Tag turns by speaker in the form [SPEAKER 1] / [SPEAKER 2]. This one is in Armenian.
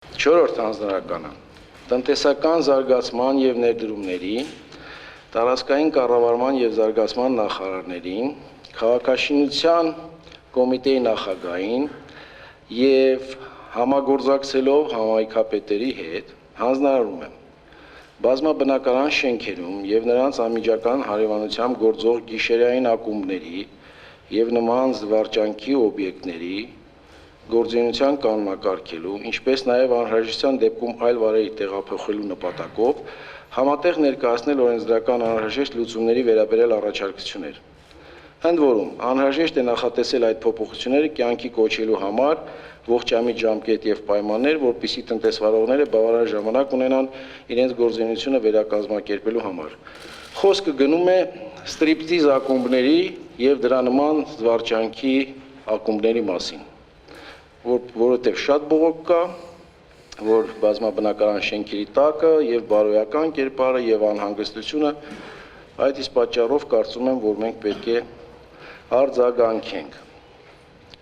[SPEAKER 1] Չորրորդ հանձնարարականը տնտեսական զարգացման և ներդրումների, տարածքային կառավարման և զարգացման նախարարներին, քաղաքաշինության կոմիտեի նախագահին և համագործակցելով համայնքապետերի հետ հանձնարարում եմ բազմաբնակարան շենքերում և նրանց անմիջական հարևանությամբ գործող գիշերային ակումբների և նման զվարճանքի օբյեկտների գործունեության կանոնակարգելու, ինչպես նաև անհրաժեշտության դեպքում այլ վայրերի տեղափոխելու նպատակով համատեղ ներկայացնել օրենսդրական անհրաժեշտ լուծումների վերաբերյալ առաջարկություններ։ Ընդ որում, անհրաժեշտ է նախատեսել այդ փոփոխությունները կյանքի կոչելու համար ողջամիտ ժամկետ և պայմաններ, որպեսզի տնտեսվարողները բավարար ժամանակ ունենան իրենց գործունեությունը վերակազմակերպելու համար։ Խոսքը գնում է ստրիպտիզ ակումբների և դրա նման զվարճանքի ակումբների մասին, որովհետև շատ բողոք կա, որ բազմաբնակարան շենքերի տակը և բարոյական կերպարը և անհանգստությունը, այդ իսկ պատճառով կարծում եմ, որ մենք պետք է արձագանքենք։